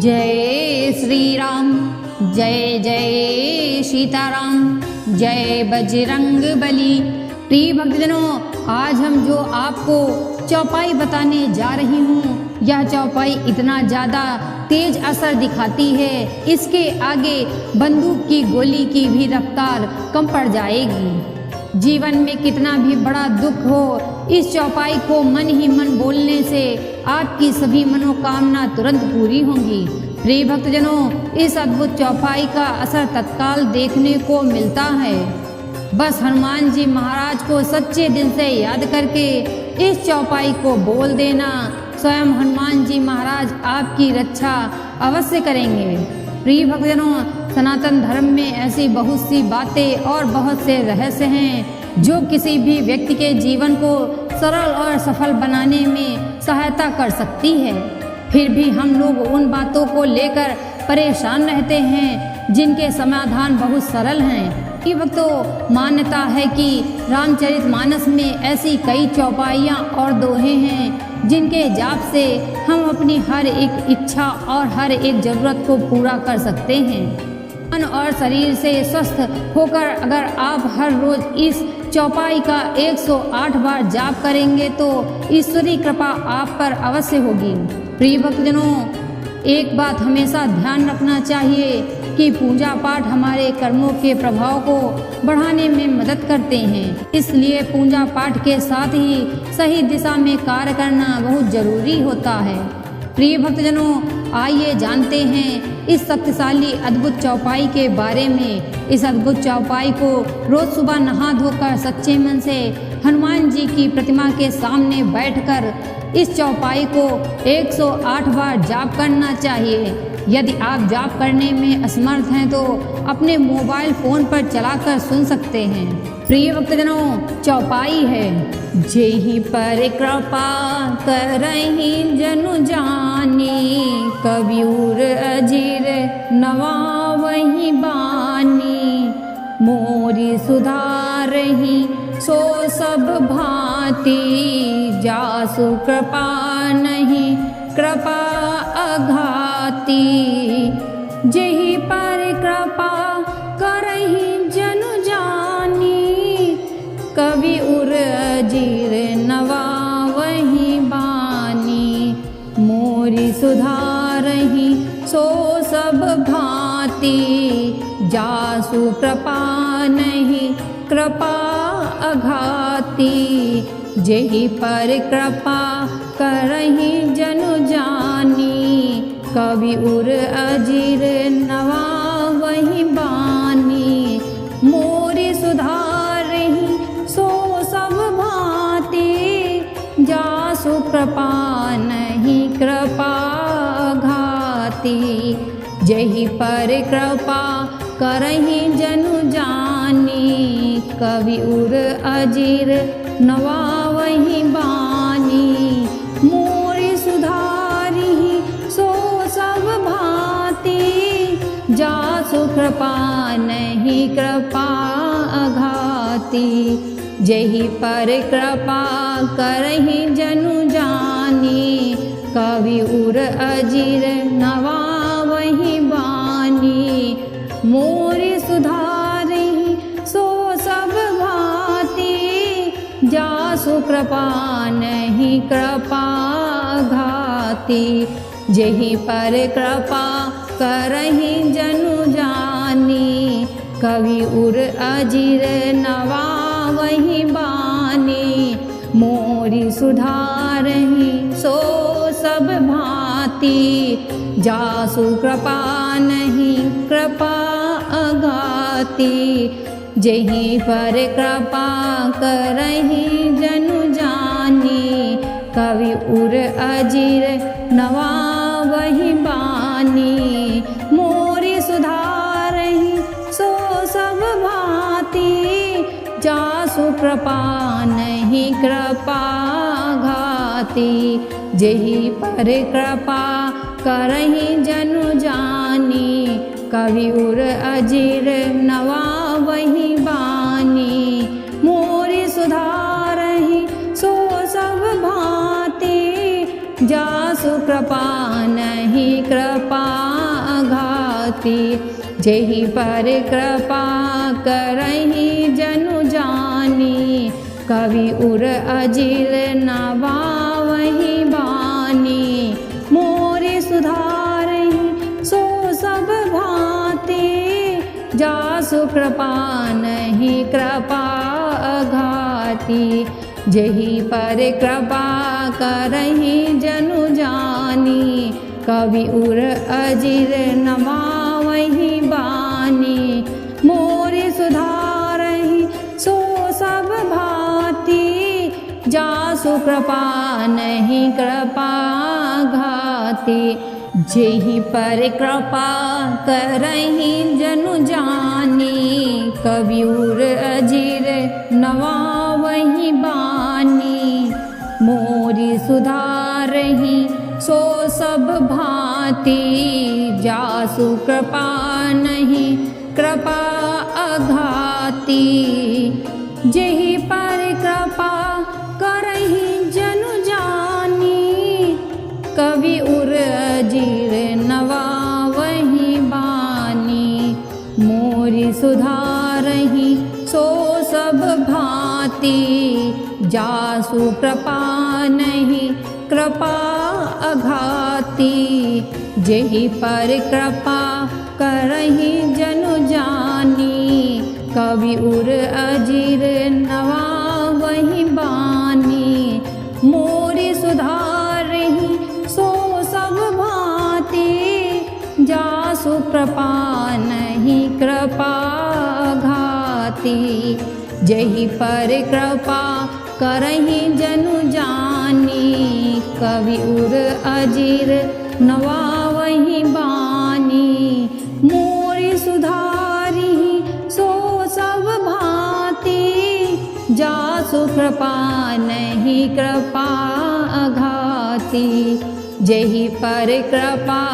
जय श्री राम, जय जय सीताराम, जय बजरंग बली। प्रिय भक्तजनों, आज हम जो आपको चौपाई बताने जा रही हूँ, यह चौपाई इतना ज़्यादा तेज असर दिखाती है, इसके आगे बंदूक की गोली की भी रफ्तार कम पड़ जाएगी। जीवन में कितना भी बड़ा दुख हो, इस चौपाई को मन ही मन बोलने से आपकी सभी मनोकामना तुरंत पूरी होंगी। प्रिय भक्तजनों, इस अद्भुत चौपाई का असर तत्काल देखने को मिलता है। बस हनुमान जी महाराज को सच्चे दिल से याद करके इस चौपाई को बोल देना, स्वयं हनुमान जी महाराज आपकी रक्षा अवश्य करेंगे। प्रिय भक्तजनों, सनातन धर्म में ऐसी बहुत सी बातें और बहुत से रहस्य हैं जो किसी भी व्यक्ति के जीवन को सरल और सफल बनाने में सहायता कर सकती है। फिर भी हम लोग उन बातों को लेकर परेशान रहते हैं जिनके समाधान बहुत सरल हैं। ये वक्तों मान्यता है कि रामचरितमानस में ऐसी कई चौपाइयाँ और दोहे हैं जिनके जाप से हम अपनी हर एक इच्छा और हर एक ज़रूरत को पूरा कर सकते हैं। मन और शरीर से स्वस्थ होकर अगर आप हर रोज इस चौपाई का 108 बार जाप करेंगे तो ईश्वरी कृपा आप पर अवश्य होगी। प्रिय भक्तजनों, एक बात हमेशा ध्यान रखना चाहिए कि पूजा पाठ हमारे कर्मों के प्रभाव को बढ़ाने में मदद करते हैं, इसलिए पूजा पाठ के साथ ही सही दिशा में कार्य करना बहुत जरूरी होता है। प्रिय भक्तजनों, आइए जानते हैं इस शक्तिशाली अद्भुत चौपाई के बारे में। इस अद्भुत चौपाई को रोज सुबह नहा धोकर सच्चे मन से हनुमान जी की प्रतिमा के सामने बैठकर इस चौपाई को 108 बार जाप करना चाहिए। यदि आप जाप करने में असमर्थ हैं तो अपने मोबाइल फोन पर चलाकर सुन सकते हैं। प्रिय भक्तजनों, चौपाई है। जेहि पर कृपा करहि जनु जानी, कबीर अजीर नवावहि बानी। मोरी सुधारहि सो सब भांति, जासु कृपा नहीं कृपा अघाती। जेहि पर कृपा करहि जनु जानी, कवि उर अजीर नवावहि बानी। मोरी सुधारहि सो सब भांति, जासु कृपा नहीं कृपा अघाती। जेहि पर कृपा करहि जनु जानी, कवि उर अजीर नवावहि बानी। मोरी सुधारहि सो सब भांति, जासु कृपा नहीं कृपा घाती। जेहि पर कृपा करहि जनु जानी, कवि उर अजीर नवावहि बानी। मोरी सुधारहि सो सब भांति, जासु कृपा नहीं कृपा अघाती। जेहि पर कृपा करहि जनु जानी, कवि उर अजीर नवावहि बानी। मोरी सुधारहि सो सब भांति, जासु कृपा नहीं कृपा घाती। जेहि पर कृपा करहि जनु जानी, कवि उर अजीर नवावहि बानी। मोरी सुधारहि सो सब भांति, जासु कृपा नहीं कृपा अघाती। जेहि पर कृपा करहि जनु जानी, कवि उर अजीर नवावहि बानी। मोरी सुधारहि सो सब भांति, जासु कृपा नहीं कृपा घाती। जेहि पर कृपा करहि जनु जानी, कवि उर अजीर नवावहि बानी। मोरी सुधारहि सो सब भांति, जासु कृपा नहीं कृपा घाती। जेहि पर कृपा करहि जनु जानी, कवि उर अजिर नवावहि बानी। मोरे सुधारहि सो सब भांति, जासु कृपा नहीं कृपा अघाती। जेहि पर कृपा करहि जनु जानी, कवि उर अजिर नवावहि बानी। मोरे सुधारहि सो सब भांति, जासु कृपा नहीं कृपा घाती। जेहि पर कृपा करहि जनु जानी, कवि उर अजिर नवावहि बानी। मोरी सुधारहि सो सब भांति, जासु कृपा नहीं कृपा अघाती। जेहि पर कृपा करहि जनु जानी, कवि उर अजिर नवावहि बानी। मोरी सुधारहि सो सब भांति, जासु कृपा नहीं कृपा अघाती। जेहि पर कृपा करहि जनु जानी, कवि उर अजिर नवावहि बानी। मोरी सुधारहि सो सब भांति, जासु कृपा नहीं कृपा घाती। जेहि पर कृपा करहि जनु जानी, कवि उर अजिर नवावहि बानी। मोरी सुधारहि सो सब भांति, जासु कृपा नहीं कृपा अघाती। जेहि पर कृपा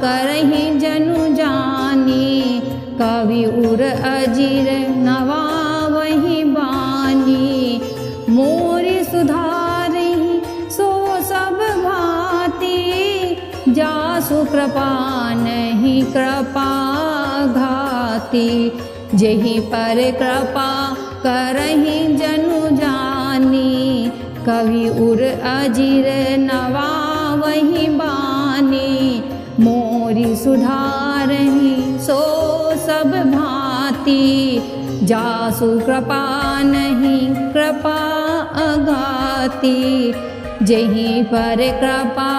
करहि जनु जानी, कवि उर अजिर नवावहि बानी। मोरी सुधारहि सो सब भांति, जासु कृपा नहीं कृपा घाती। जेहि पर कृपा करहि जनु जानी, कवि उर अजिर नवावहि बानी। मोरी सुधारहि सो सब भांति, जासु कृपा नहीं कृपा अघाती। जेहि पर कृपा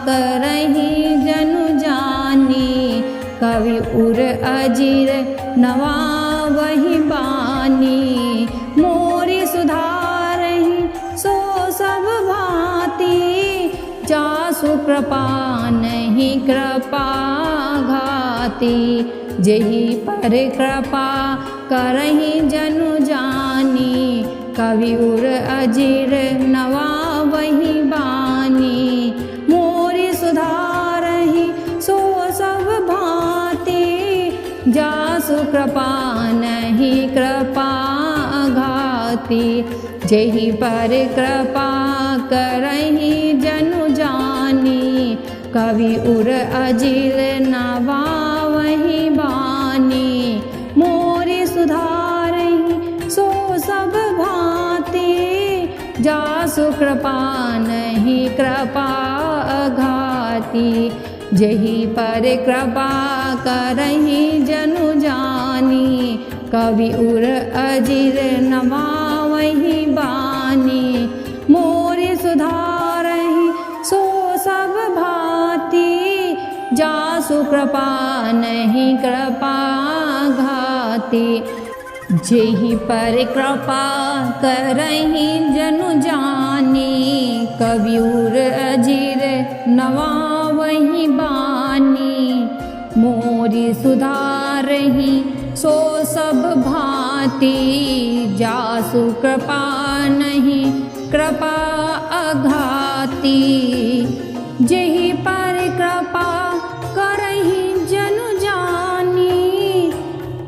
करहि जनु जानी, कवि उर अजिर नवावहि बानी। मोरी सुधारहि सो सब भांति, जासु कृपा नहीं कृपा घाती। जेहि पर कृपा करहि जनु जानी, कवि उर अजिर नवावहि बानी। मोरी सुधारहि सो सब भांति, जासु कृपा नहीं कृपा घाती। जेहि पर कृपा करहि जनु जानी, कवि उर अजिर नवावहि बानी। मोरी सुधारहि सो सब भांति, जासु कृपा नहीं कृपा अघाती। जेहि पर कृपा करहि जनु जानी, कवि उर अजिर नवावहि बानी। मोरी सुधारहि सो सब भांति, जासु कृपा नहीं कृपा घाती। जेहि पर कृपा करहि जनु जानी, कवि उर अजिर नवावहि बानी। मोरी सुधारहि सो सब भांति, जासु कृपा नहीं कृपा अघाती। जेहि पर कृपा करहि जनु जानी,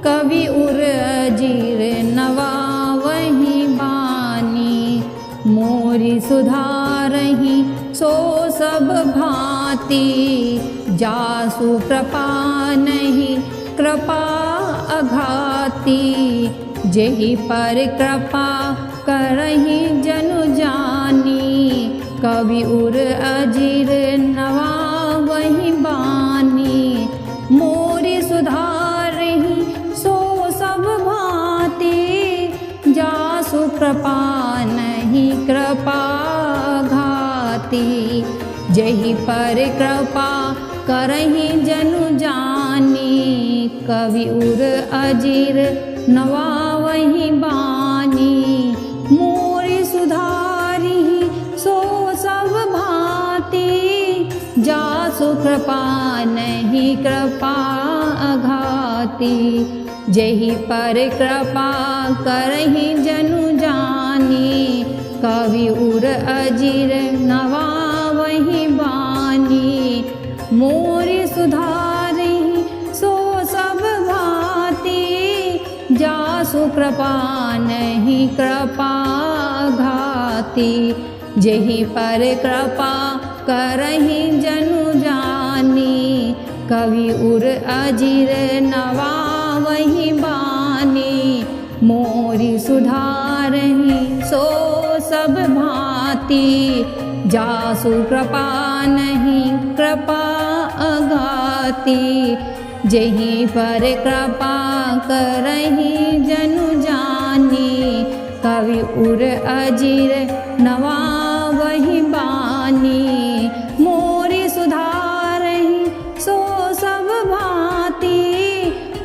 कवि उर अजिर नवावहि बानी। मोरी सुधारहि सो सब भांति, जासु कृपा नहीं कृपा अघाती। जेहि पर कृपा करहि जनु जानी, कवि उर अजीर नवा वही बानी। मोरी सुधारहि सो सब भांति, जासु कृपा नहीं कृपा घाती। जेहि पर कृपा करहि जनु जानी, कवि उर अजीर नवा वही बानी। मोरी सुधारी सो सब भांति, जासु कृपा नहीं कृपा अघाती। जेहि पर कृपा करहि जनु जानी, कवि उर अजीर नवा वही बानी। मोरी सुधारहि सो सब भांति, जासु कृपा नहीं कृपा घाती। जेहि पर कृपा करहि जनु जानी, कवि उर अजीर नवा वही बानी। मोरी सुधारहि सो सब भांति, जासु कृपा नहीं कृपा अघाती। जेहि पर कृपा करहि जनु जानी, कवि उर अजीर नवा वही बानी। मोरी सुधारहि सो सब भांति,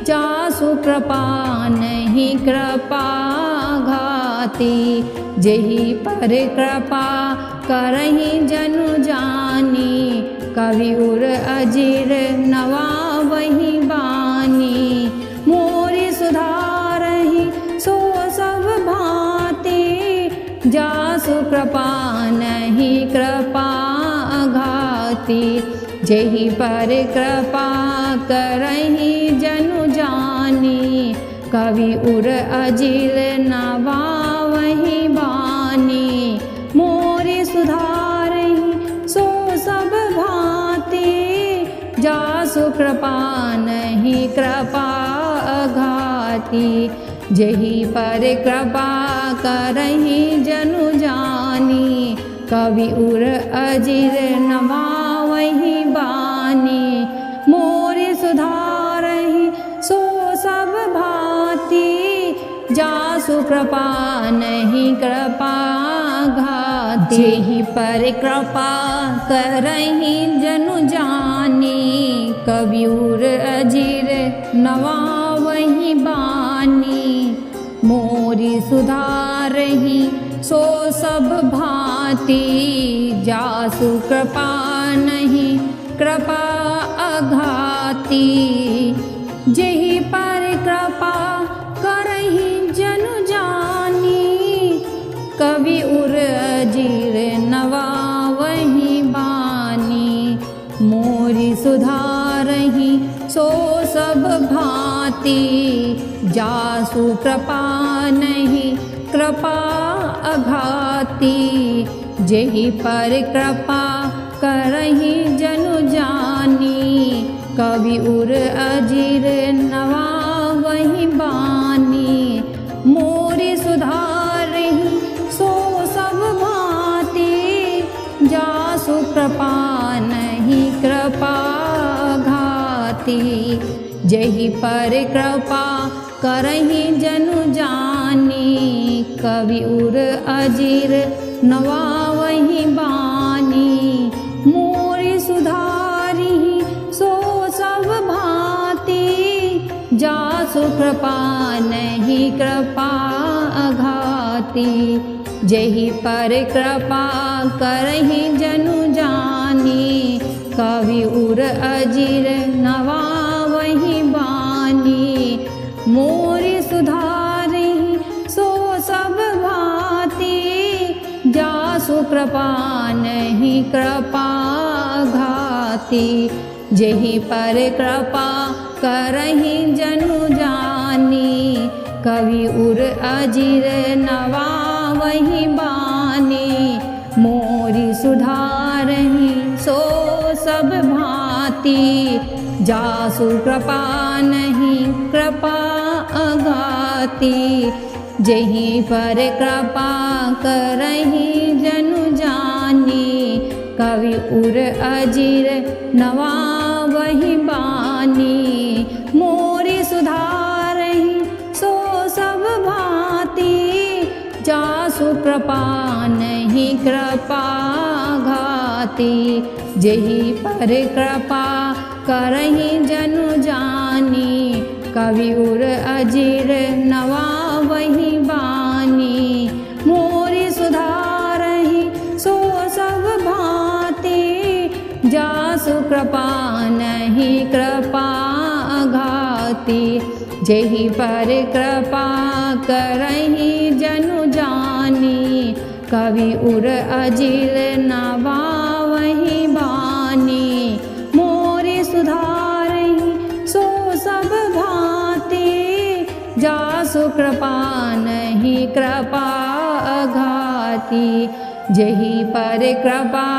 जासु कृपा नहीं कृपा घाती। जेहि पर कृपा करहि जनु जानी, कवि उर अजीर नवा वही बानी। मोरी सुधारहि सो सब भांति, जासु कृपा नहीं कृपा घाती। जेहि पर कृपा करहि जनु जानी, कवि उर अजीर नवा वही बानी। मोरी सुधारहि सो सब भांति, जासु कृपा नहीं कृपा अघाती। जेहि पर कृपा करहि जनु जानी, कवि उर अजीर नवा वही बानी। मोरी सुधारहि सो सब भांति, जासु कृपा नहीं कृपा घाती। जेहि पर कृपा करहि जनु जानी, कवि उर अजीर नवा वही बानी। मोरी सुधारहि सो सब भांति, जासु कृपा नहीं कृपा अघाती। जेहि पर कृपा करहि जनु जानी, कवि उर अजीर नवा वही बानी। मोरी सुधारहि सो सब भांति, जासु कृपा नहीं कृपा अघाती। जेहि पर कृपा करहि जनु जानी, कवि उर अजीर नवा वही बानी। मोरी सुधारहि सो सब भांति, जासु कृपा नहीं कृपा घाती। जेहि पर कृपा करहि जनु जानी, कवि उर अजीर नवा वही बानी। मोरी सुधारहि सो सब भांति, जासु कृपा नहीं कृपा अघाती। जेहि पर कृपा करहि जनु जानी, कवि उर अजीर नवा वही बानी। मोरी सुधारहि सो सब भांति, जासु कृपा नहीं कृपा घाती। जेहि पर कृपा करहि जनु जानी, कवि उर अजीर नवा वही बानी। मोरी सुधारहि सो सब भांति, जासु कृपा नहीं कृपा अघाती। जेहि पर कृपा करहि जनु जानी, कवि उर अजीर नवा वही बानी। मोरी सुधारहि सो सब भांति, जासु कृपा नहीं कृपा घाती। जेहि पर कृपा करहि जनु जानी, कवि उर अजीर नवा वही बानी। मोरी सुधारहि सो सब भांति, जासु कृपा नहीं कृपा घाती। जेहि पर कृपा करहि जनु जानी, कवि उर अजीर नवा वही बानी। मोरी सुधारहि सो सब भांति, जासु कृपा नहीं कृपा घाती। जेहि पर कृपा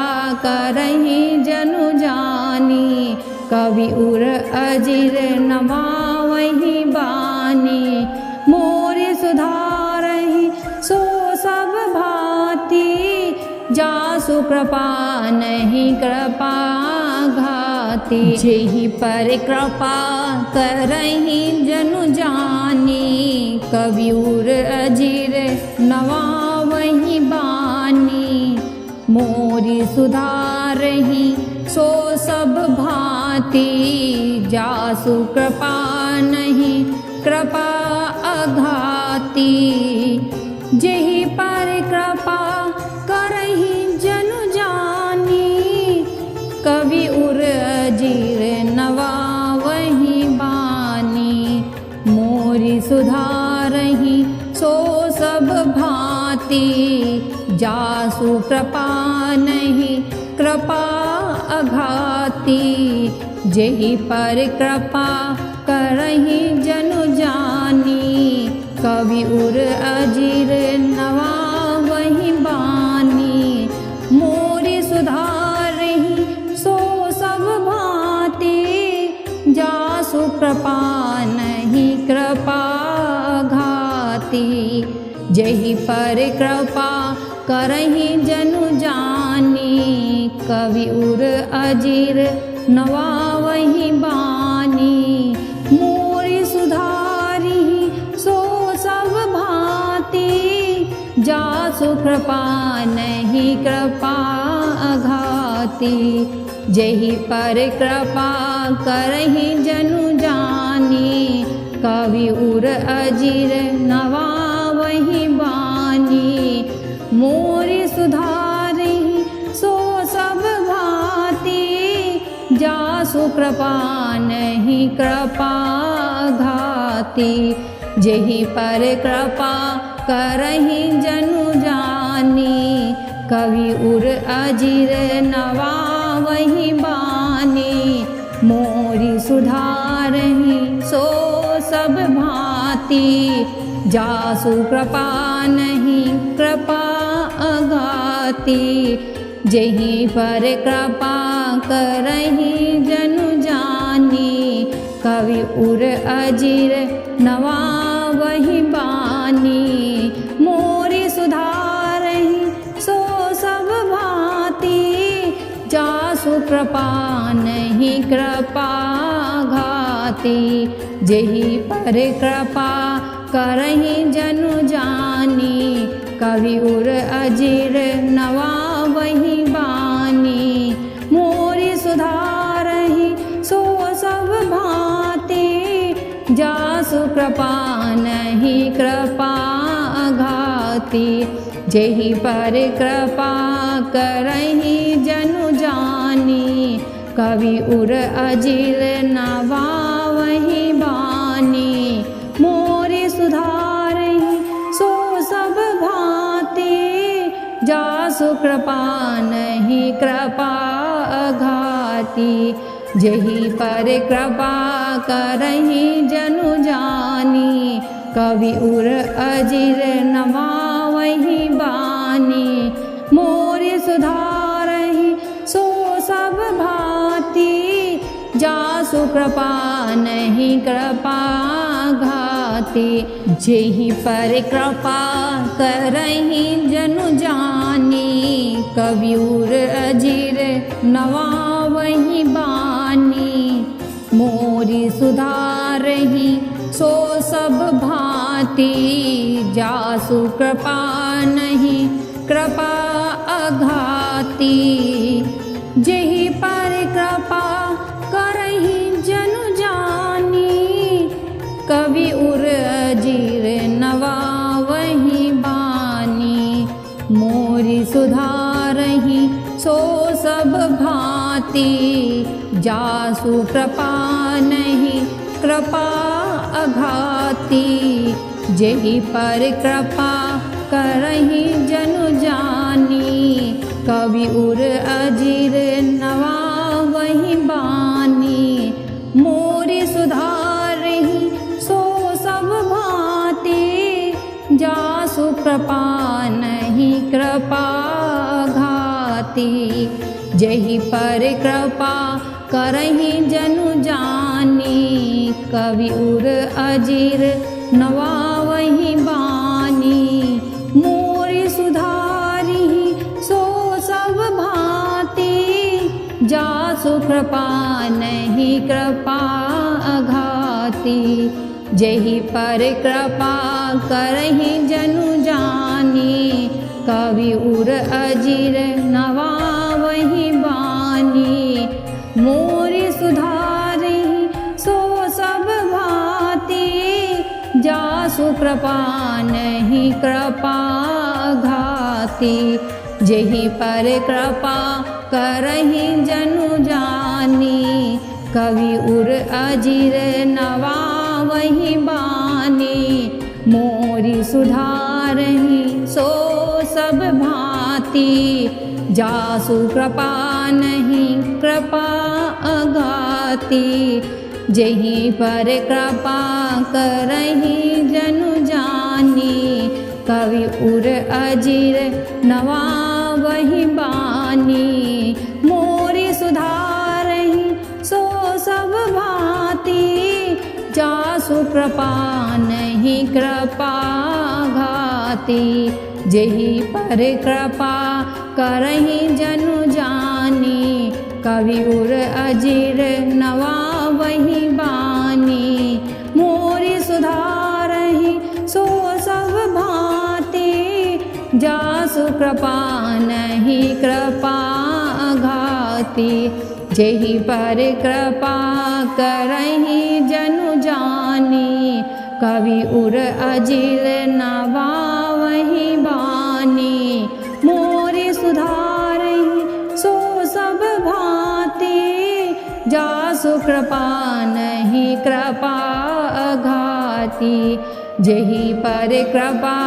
करहि जनु जानी, कवि उर अजीर नवा वही बानी। मोरी सुधारहि सो सब भांति, जासु कृपा नहीं कृपा घाती। जेहि पर कृपा करहि जनु जानी, कवि उर अजीर नवा वही बानी। मोरी सुधारहि सो सब भांति, जासु कृपा नहीं कृपा अघाती। जेहि पर कृपा करहि जनु जानी, कवि उर अजीर नवा वही बानी। मोरी सुधारहि सो सब भांति, जासु कृपा नहीं कृपा अघाती। जेहि पर कृपा करहि जनु जानी, कवि उर अजीर नवा वही बानी। मोरी सुधारहि सो सब भांति, जासु कृपा नहीं कृपा घाती। जेहि पर कृपा करहि जनु जानी, कवि उर अजीर नवा वही बानी। मोरी सुधारहि सो सब भांति, जासु कृपा नहीं कृपा घाती। जेहि पर कृपा करहि जनु जानी, कवि उर अजीर नवा वही बानी। मोरी सुधारहि सो सब भांति, जासु कृपा नहीं कृपा घाती। जेहि पर कृपा करहि जनु जानी, कवि उर अजीर नवा वही बानी। मोरी सुधारहि सो सब भांति, जासु कृपा नहीं कृपा अघाती। जेहि पर कृपा करहि जनु जानी, कवि उर अजीर नवा वही बानी। मोरी सुधारहि सो सब भांति, जासु कृपा नहीं कृपा घाती। जेहि पर कृपा करहि जनु जानी, कवि उर अजीर नवा वही बानी। मोरी सुधारहि सो सब भांति, जासु कृपा नहीं कृपा घाती। जेहि पर कृपा करहि जनु जानी, कवि उर अजीर नवा वही बानी। मोरी सुधारहि सो सब भांति, जासु कृपा नहीं कृपा घाती। जेहि पर कृपा करहि जनु जानी, कवि उर अजीर नवा वही बानी। मोरी सुधारहि सो सब भांति, जासु कृपा नहीं कृपा घाती। जेहि पर कृपा करहि जनु जानी, कविउर अजीर नवावहि बानी। मोरी सुधारहि सो सब भांति, जासु कृपा नहीं कृपा अघाती। जेहि पर कृपा करहि जनु जानी, कविउर अजीर नवावहि बानी। मोरी सुधारहि सो सब भांति, जासु कृपा नहीं कृपा अघाती। जेहि पर कृपा करहि जनु जानी, कविउर अजीर नवावहि बानी। मोरी सुधारहि सो सब भांति, जासु कृपा नहीं कृपा घाती। जेहि पर कृपा करहि जनु जानी, कविउर अजीर नवावहि बानी। मोरी सुधारहि सो सब भांति, जासु कृपा नहीं कृपा अघाती। जेहि पर कृपा करहि जनु जानी, कविउर अजीर नवावहि बानी। मोरी सुधारहि सो सब भांति, जासु कृपा नहीं कृपा घाती। जेहि पर कृपा करहि जनु जानी, कविउर अजीर नवावहि बानी। मोरी सुधारहि सो सब भांति, जासु कृपा नहीं कृपा अघाती। जेहि पर कृपा करहि जनु जानी, कविउर अजीर नवावहि बानी। मोरी सुधारहि सो सब भांति, जासु कृपा नहीं कृपा घाती। जेहि पर कृपा करहि जनु जानी, कविउर अजीर नवावहि बानी। मोरी सुधारहि सो सब भांति, जासु कृपा नहीं कृपा घाती। जेहि पर कृपा करहि जनु जानी, कविउर अजीर नवावहि बानी। मोरी सुधारहि सो सब भांति, जासु कृपा नहीं कृपा अघाती। जेहि पर कृपा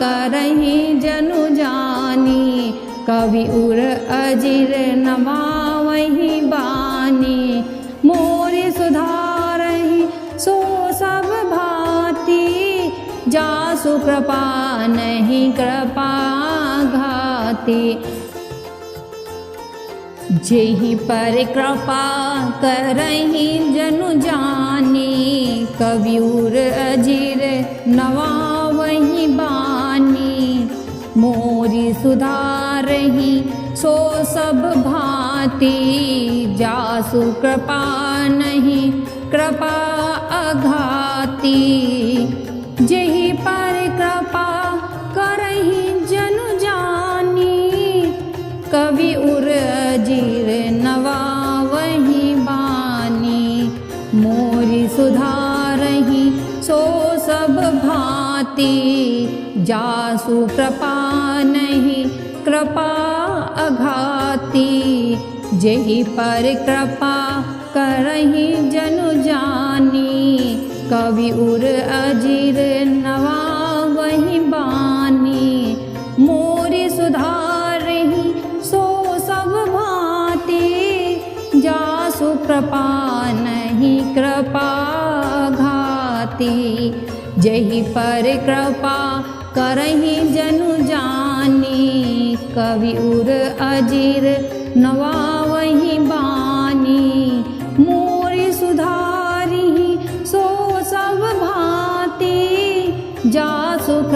करहि जनु जानी, कविउर अजीर नवावहि बानी। मोरी सुधारहि सो सब भांति, जासु कृपा नहीं कृपा घाती। जेहि पर कृपा करहि जनु जानी, कविउर अजीर नवावहि बानी। मोरी सुधारहि सो सब भांति, जासु कृपा नहीं कृपा अघाती। जेहि पर कृपा करहि जनु जानी, कविउर अजीर नवावहि बानी। मोरी सुधारहि सो सब भांति, जासु कृपा नहीं कृपा अघाती। जेहि पर कृपा करहि जनु जानी, कविउर अजीर नवावहि बानी। मोरी सुधारहि सो सब भांति, जासु कृपा नहीं कृपा घाती। जेहि पर कृपा करहि जनु जानी, कविउर अजीर नवावहि बानी। मोर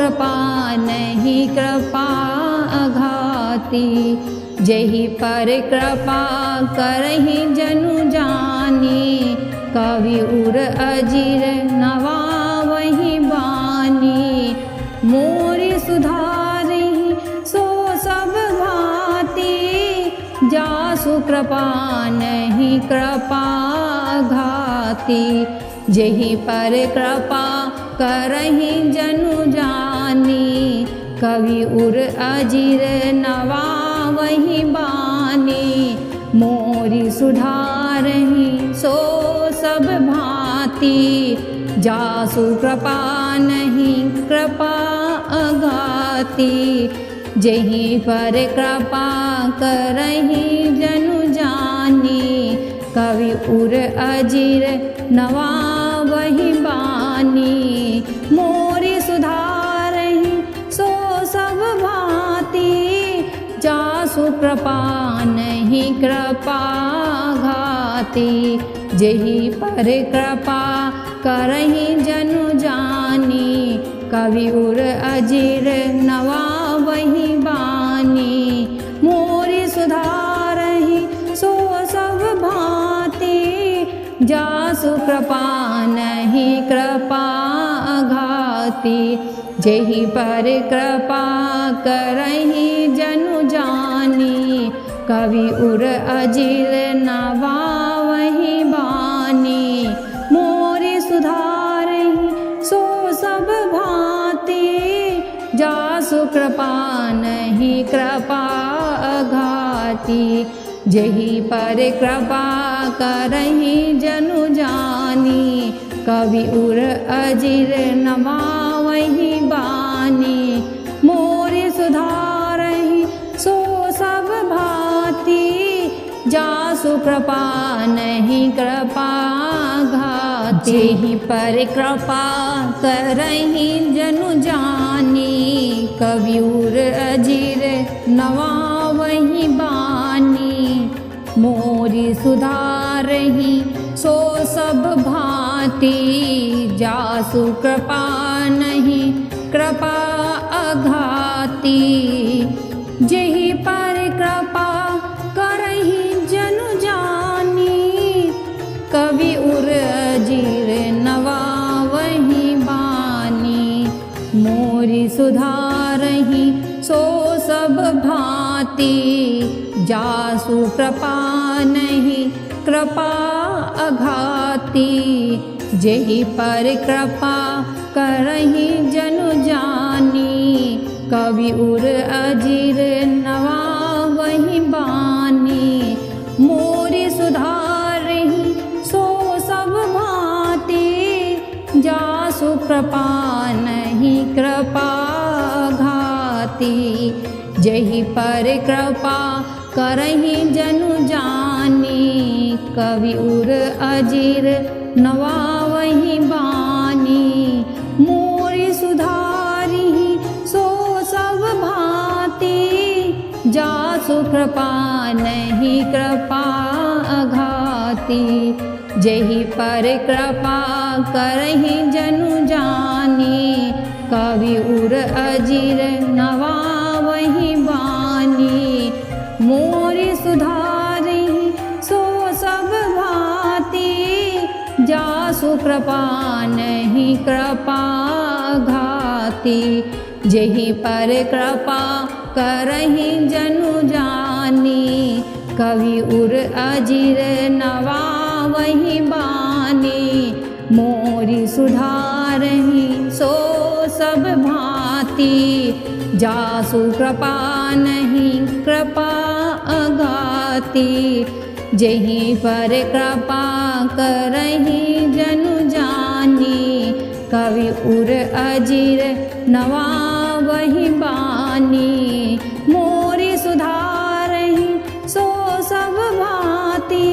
कृपा नहीं कृपा अघाती, जेहि पर कृपा करहि जनु जानी, कवि उर अजीर नवावहि बानी। मोरि सुधारहि सो सब भांति, जासु कृपा नहीं कृपा घाती, जेहि पर कृपा करहि जनु जानी, कवि उर अजीर नवावहि बानी। मोरि सुधारहि सो सब भांति, जासु कृपा नहीं कृपा अघाती, जेहि पर कृपा करहि जनु जानी, कवि उर अजीर नवावहि बानी। मोरि सुधारहि सो सब भांति, जासु कृपा नहीं कृपा घाती, जेहि पर कृपा करहि जनु जानी, कवि उर अजीर नवावहि बानी। मोरि सुधारहि सो सब भांति, जासु कृपा नहीं कृपा घाती, जेहि पर कृपा करहि जनु जानी, कवि उर अजीर नवावहि बानी। मोरि सुधारहि सो सब भांति, जासु कृपा नहीं कृपा अघाती, जेहि पर कृपा करहि जनु जानी, कवि उर अजीर नवावहि बानी। मोरि सुधारहि सो सब भांति, जासु कृपा नहीं कृपा घाती, जेहि पर कृपा करहि जनु जानी, कवि उर अजीर नवावहि बानी। मोरि सुधारहि सो सब भांति, जासु कृपा नहीं कृपा अघाती, जेहि पर कृपा करहि जनु जानी, कवि उर अजीर नवावहि बानी। मोरि सुधारहि सो सब भांति, जासु कृपा नहीं कृपा अघाती, जेहि पर कृपा करहि जनु जानी, कवि उर अजीर नवावहि बानी। मोरि सुधारहि सो सब भांति, जासु कृपा नहीं कृपा घाती, जेहि पर कृपा करहि जनु जानी, कवि उर अजीर नवावहि बानी। मोरि सुधारहि सो सब भांति, जासु कृपा नहीं कृपा अघाती, जेहि पर कृपा करहि जनु जानी, कवि उर अजीर नवावहि बानी। मोरि सुधारहि सो सब भांति, जासु कृपा नहीं कृपा घाती, जेहि पर कृपा करहि जनु जानी, कवि उर अजीर नवावहि बानी। मोरि सुधारहि सो सब भांति, जासु कृपा नहीं कृपा अघाती, जेहि पर कृपा करहि जनु जानी, कवि उर अजीर नवावहि बानी। मोरि सुधारहि सो सब भांति,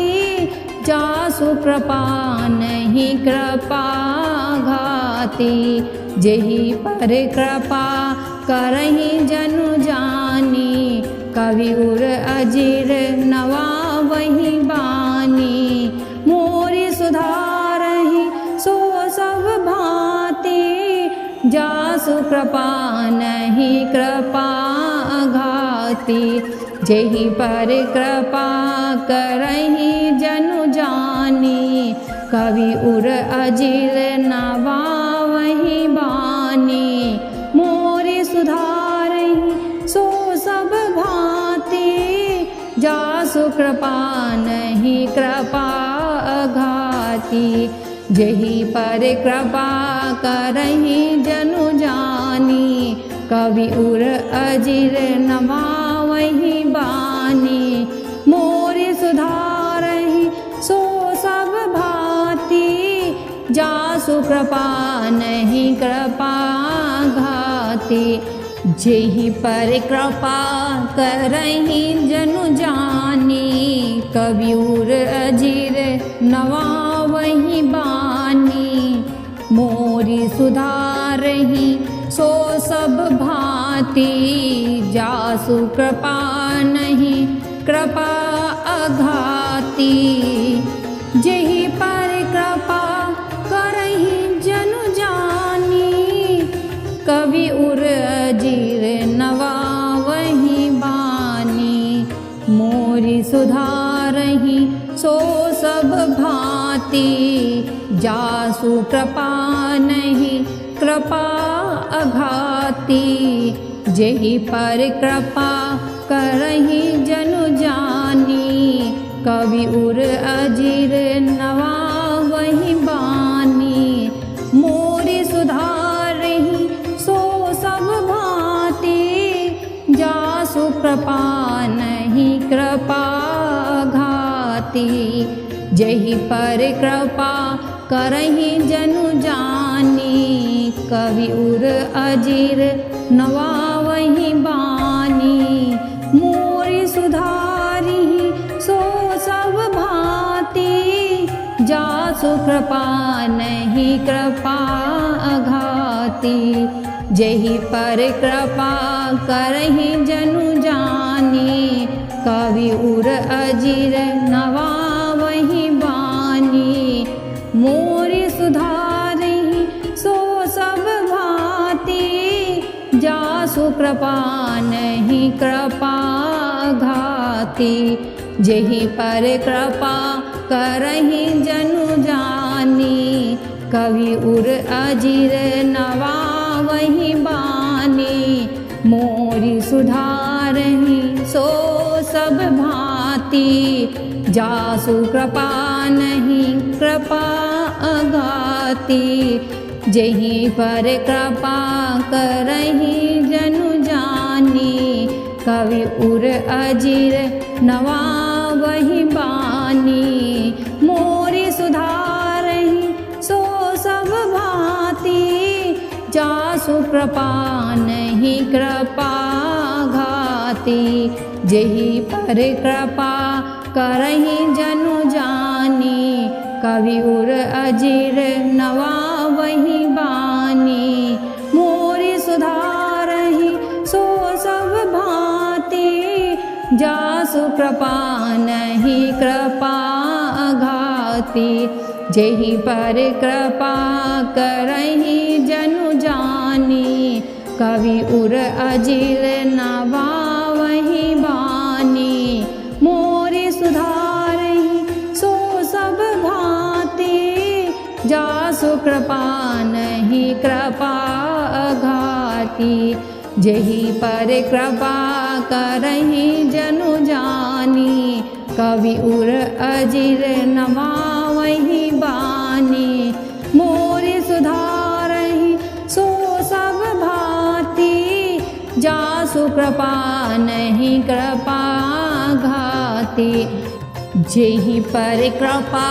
जासु कृपा नहीं कृपा घाती, जेहि पर कृपा करहि जनु जानी, कवि उर अजीर नवावहि बानी। मोरि सुधारहि सो सब भांति, जासु कृपा नहीं कृपा घाती। जेहि पर कृपा करहि जनु जानी, कवि उर अजिर नवावहि बानी। मोरि सुधारहि सो सब भांति, जासु कृपा नहीं कृपा घाती। जेहि पर कृपा करहि जनु जानी, कवि उर अजिर नवावहि बानी। मोरि सुधारहि सो सब भांति, जासु कृपा नहीं कृपा घाती। जेहि पर कृपा करहि जनु जानी, कवि उर अजिर नवावहि बानी। मोरि सुधारहि सो सब भांति, जासु कृपा नहीं कृपा अघाती। जेहि पर कृपा करहि जनु जानी, कवि उर अजिर नवावहि बानी। मोरि सुधारहि सो सब भांति, जासु कृपा नहीं कृपा अघाती। जेहि पर कृपा करहि जनु जानी, कवि उर अजिर नवावहि बानी। मोरि सुधारहि सो सब भांति, जासु कृपा नहीं कृपा घाती। जेहि पर कृपा करहि जनु जानी, कवि उर अजिर नवावहि बानी। मोरि सुधारहि सो सब भांति, जासु कृपा नहीं कृपा अघाती। जेहि पर कृपा करहि जनु जानी, कवि उर अजिर नवावहि बानी। मोरि सुधारहि सो सब भांति, जासु कृपा नहीं कृपा घाती। जेहि पर कृपा करहि जनु जानी, कवि उर अजिर नवावहि बानी। मोरि सुधारहि सो सब भांति, जासु कृपा नहीं कृपा अघाती। जेहि पर कृपा करहि जनु जानी, कवि उर अजिर नवावहि बानी। मोरि सुधारहि सो सब भांति, जासु कृपा नहीं कृपा घाती। जेहि पर कृपा करहि जनु जानी, कवि उर अजिर नवावहि बानी। मोरि सुधारहि सो सब भांति, जासु कृपा नहीं कृपा घाती। जेहि पर कृपा करहि जनु जानी, कवि उर अजिर नवावहि बानी। मोरि सुधारहि सो सब भांति, जासु कृपा नहीं कृपा अघाती। जेहि पर कृपा करहि जनु जानी, कवि उर अजिर नवावहि बानी। मोरि सुधारहि सो सब भांति, जासु कृपा नहीं कृपा घाती। जेहि पर कृपा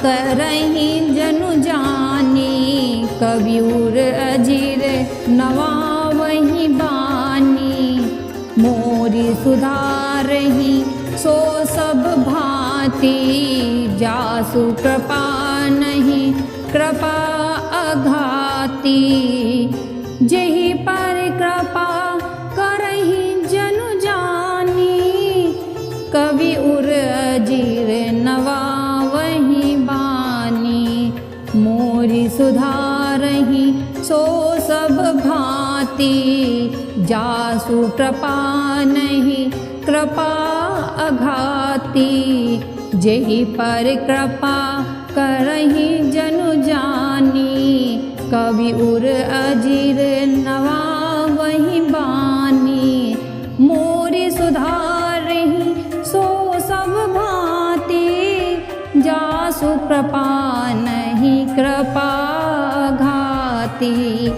करहि जनु जानी, कवि उर अजिर नवावहि बानी। मोरि सुधारहि सो सब भांति, जासु कृपा नहीं कृपा अघाती। जेहि पर कृपा करहि जनु जानी, कवि उर अजिर नवावहि बानी। मोरि सुधार सुधारहि सो सब भांति, जासु कृपा नहीं कृपा अघाती, जेहि पर कृपा करहि जनु जानी, कवि उर अजीर नवावहि बानी, मोरि सुधारहि सो सब भांति, जासु कृपा नहीं कृपा घाती,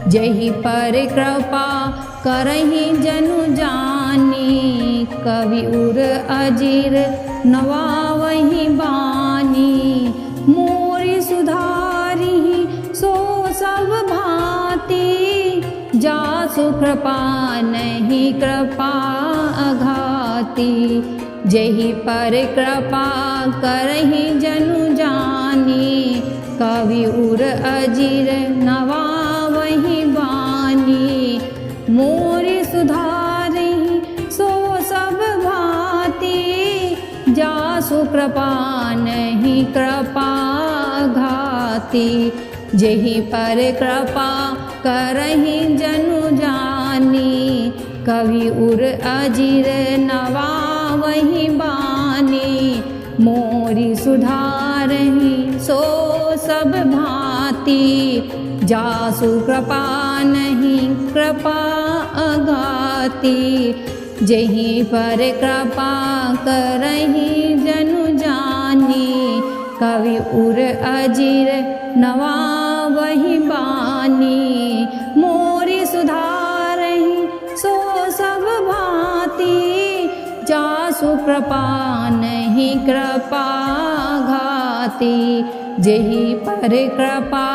जेहि पर कृपा करहि जनु जानी, कवि उर अजीर नवावहि बानी, मोरि सुधारहि सो सब भांति, जासु कृपा नहीं कृपा अघाती, जेहि पर कृपा करहि जनु जानी, कवि उर अजीर नवावहि बानी, मोरि सुधारहि सो सब भांति, जासु कृपा नहीं कृपा घाती, जेहि पर कृपा करहि जनु जानी, कवि उर अजीर नवावहि बानी, मोरि सुधारहि सो सब भांति, जासु कृपा नहीं कृपा अघाती, जेहि पर कृपा करहि जनु जानी, कवि उर अजीर नवावहि बानी, मोरि सुधारहि सो सब भांति, जासु कृपा नहीं कृपा घाती, जेहि पर कृपा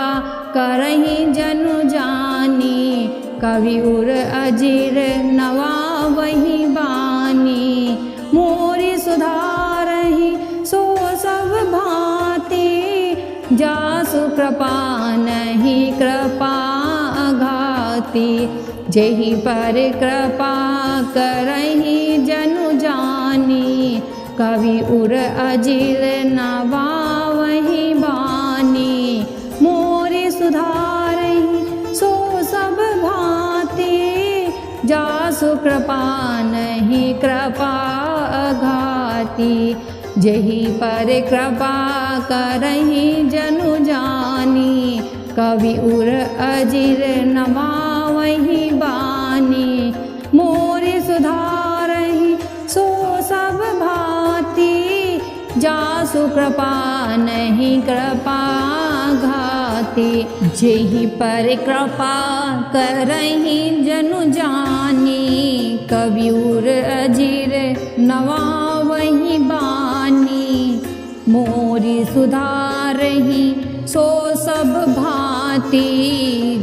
करहि जनु जानी, कवि उर अजीर नवावहि बानी, मोरि सुधारहि सो सब भांति, जासु कृपा नहीं कृपा घाती, जेहि पर कृपा करहि जनु जानी, कवि उर अजीर नवावहि बानी, मोरि सुधारहि सो सब भांति, जासु कृपा नहीं कृपा अघाती, जेहि पर कृपा करहि जनु जानी, कवि उर अजीर नवावहि बानी, मोरि सुधारहि सो सब भांति, जासु कृपा नहीं कृपा घाती, जेहि पर कृपा करहि जनु जानी, कवि उर अजीर नवावहि बानी, मोरि सुधारहि सो सब भांति,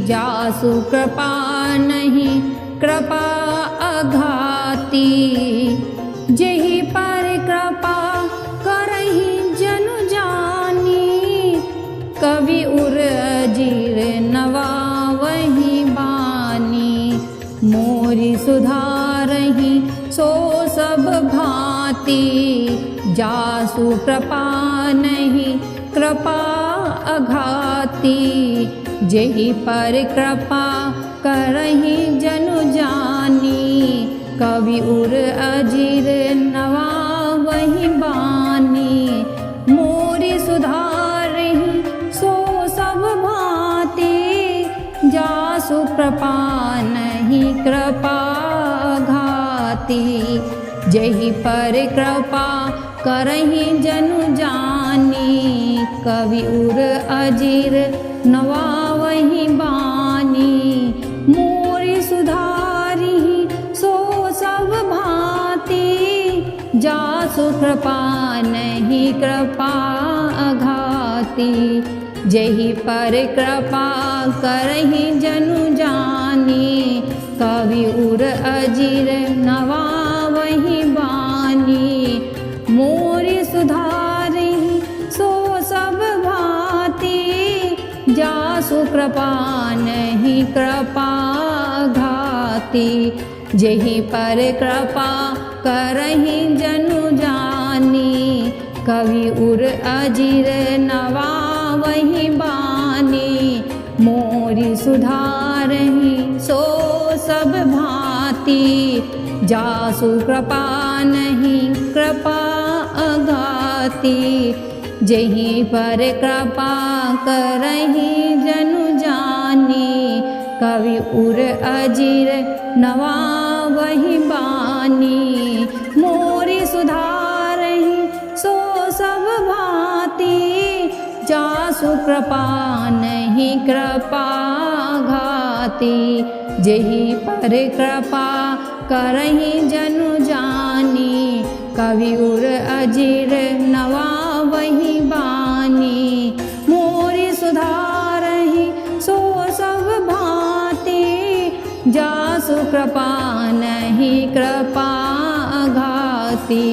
जासु कृपा नहीं कृपा अघाती, जेहि पर कृपा करहि जनु जानी, कवि उर अजीर नवावहि बानी, मोरि सुधारहि सो सब भांति, जासु कृपा नहीं कृपा अघाती, जेहि पर कृपा करहि जनु जानी, कवि उर अजीर नवावहि बानी, मोरि सुधारहि सो सब भांति, जासु कृपा नहीं कृपा घाती, जेहि पर कृपा करहि जनु जानी, कवि उर अजीर नवावहि बानी, मोरि सुधारहि सो सब भांति, जासु कृपा नहीं कृपा अघाती, जेहि पर कृपा करहि जनु जानी, कवि उर अजीर नवावहि बानी, मोरि सुधारहि सो सब भांति, जासु कृपा नहीं कृपा घाती, जेहि पर कृपा करहि जनु जानी, कवि उर अजीर नवावहि बानी, मोरी सुधारहि सो सब भांति, जासु कृपा नहीं कृपा अघाती, जहीं पर कृपा करहि जनु जानी, कवि उर अजीर नवा वही बानी, मोरी सुधारहि सो सब भांति, जासु कृपा नहीं कृपा घाती, जहीं पर कृपा करहि जनु जानी, कवि उर अजीर नवा वही बानी, मोरी सुधारहि सो सब भांति, जासु कृपा नहीं कृपा घाती।